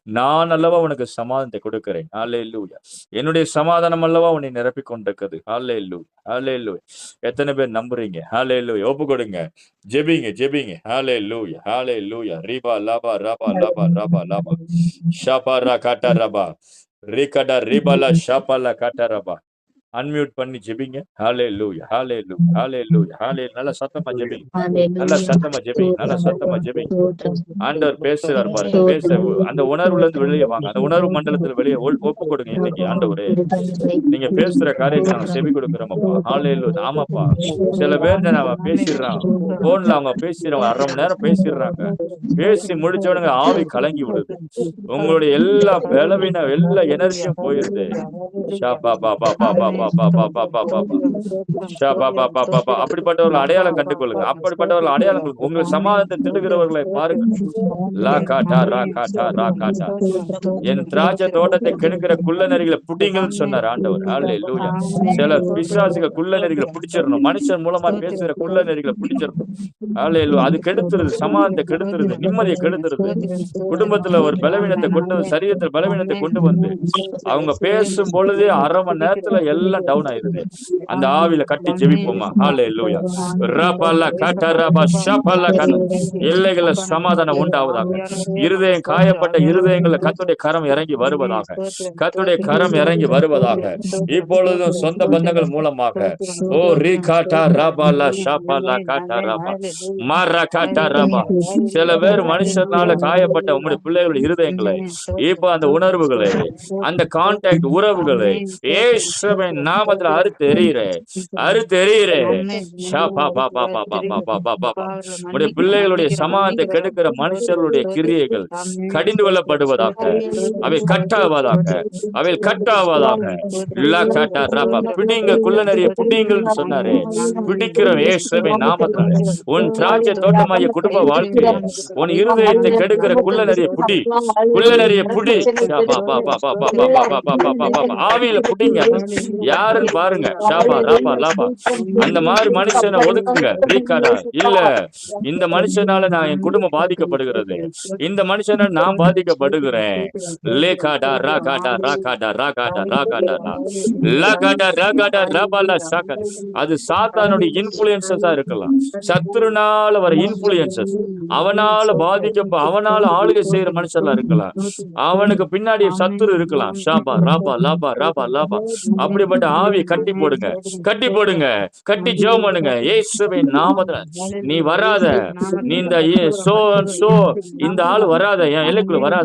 நான் அல்லவா உனக்கு சமாதானத்தை கொடுக்கிறேன். ஹalleluya. என்னுடைய சமாதானம் அல்லவா உன்னை நிரப்பிக் கொண்டிருக்கிறது. ஹalleluya. ஹalleluya. எத்தனை பேர் நம்புறீங்க? ஹalleluya. ஒப்பு கொடுங்க. ஜெபிங்க, ஜெபிங்க. ஹalleluya. ஹalleluya. ரிபா லபா ரபா லபா ரபா லபா. ஷபா ரா கட்டா ரபா. ரிகடா ரிபலா ஷபலா கட்டா ரபா. அன்மியூட் பண்ணி ஜெபிங்க. ஹalleluya. ஹalleluya. ஹalleluya. ஹalleluya. நல்ல சத்தமா ஜெபிங்க. நல்ல சத்தமா ஜெபிங்க. நல்ல சத்தமா ஜெபிங்க. ஆண்டவர் பேசுறார் பாருங்க. அந்த உணர்வுல இருந்து வெளியே வாங்க. அந்த உணர்வு மண்டலத்துல வெளியே ஒப்பு கொடுங்க. இன்னைக்கு ஆண்டவரே நீங்க பேசுற காரியத்தை நாங்க செவி கொடுக்கிறோமப்பா. ஹalleluya. ஆமாப்பா. சில பேர் நாம பேசிடுறான். போன்ல அவங்க பேசிடுறாங்க. அரை மணி நேரம் பேசிடுறாங்க. பேசி முடிச்சவனுங்க ஆவி கலங்கி விடுது. உங்களுடைய எல்லா பலவீன எல்லா எனர்ஜியும் போயிருது. அப்படிப்பட்டவர்கள் அடையாளம் கண்டுகொள்ளுங்க. அப்படிப்பட்டவர்கள் அடையாளங்கள் உங்கள் சமாதானத்தை திருடுகிறவர்களை பாருங்க. என் திராட்சை தோட்டத்தை கெடுக்கிற குள்ள நெறிகளை புடிங்கன்னு சொன்னார் ஆண்டவர். ஹalleluya. சில பிசாசுகள் குள்ள நெறிகளை பிடிச்சிடணும். மனுஷன் மூலமா பேசுகிற குள்ள நெறிகளை பிடிச்சிடணும். ஹalleluya. அது கெடுத்துருது. சமாதானத்தை கெடுத்துருது. நிம்மதியை கெடுத்துருது. குடும்பத்துல ஒரு பலவீனத்தை கொண்டு சரீரத்தில் பலவீனத்தை கொண்டு வந்து அவங்க பேசும் பொழுதே அரை மணி நேரத்துல எல்லாம் டவுன் ஆயிருது. அந்த ஆவில கட்டி ஜெபிப்போமா. ஹalleluya. ரபல கட்டரப ஷபல கன எல்லைகள சமாதானம் உண்டாவதாக. இருதயம் காயப்பட்ட இருதயங்கள்ல கர்த்தருடைய கரம் இறங்கி வருவதாக. கர்த்தருடைய கரம் இறங்கி வருவதாக. இப்பொழுதும் சொந்த பந்தங்கள் மூலமாக ஓ ரிகாட்டா ரபல ஷபல கட்டரப மர கட்டரப சில பேர் மனுஷனால காயப்பட்ட உங்களுடைய பிள்ளைகளுடைய இருதயங்களை இப்ப அந்த உணர்வுகளை அந்த கான்டாக்ட் உறவுகளை இயேசுவின் நாமத்துல அறுத்து எறிகிறேன். உடைய பிள்ளைகளுடைய சமாதானத்தை கெடுக்கிற மனுஷர்களுடைய கிரியைகள் கடிந்து கொள்ளப்படுவதாக. அவை கட்டாவதாக. அவை கட்டாவதாக. பிடிங்க குள்ள நிறைய பிடிங்கள் சொன்னாரு. பிடிக்கிறோம் இயேசுவின் நாமத்துல. உன் திராட்சை தோட்டமாகிய குடும்ப வாழ்க்கை உன் இருதயத்தை கெடுக்கிற குள்ள நிறைய புடி. குள்ள நிறைய புடி. ஆவியில புடிங்க. யாருன்னு பாருங்க. ஷாபா ராபா லாபா. அந்த மாதிரி மனுஷனை ஒதுக்குங்க. இல்ல இந்த மனுஷனால நான் என் குடும்பம் பாதிக்கப்படுகிறது. இந்த மனுஷனால நான் பாதிக்கப்படுகிறேன். லேகாடா ராகாடா ராகாடா ராகாடா ராகாடா லாகாடா ராகாடா ராபாலா ஷாகா. அது சாத்தானுடைய இன்ஃப்ளூயன்சஸா இருக்கலாம். சத்துருனால வர இன்ஃப்ளூயன்சஸ் அவனால அவனால ஆளுகை செய்யற மனுஷன்லாம் இருக்கலாம். அவனுக்கு பின்னாடி சத்துரு இருக்கலாம். ஷாபா ராபா லாபா ராபா லாபா. அப்படிப்பட்ட ஆவியை கட்டி போடுங்க. கட்டி போடுங்க. கட்டி ஜெபம் பண்ணுங்க. இயேசுவின் நாமத்துல நீ வராத. நீ இந்த ஆளு வராத. என் எல்லைக்குள்ள வராத.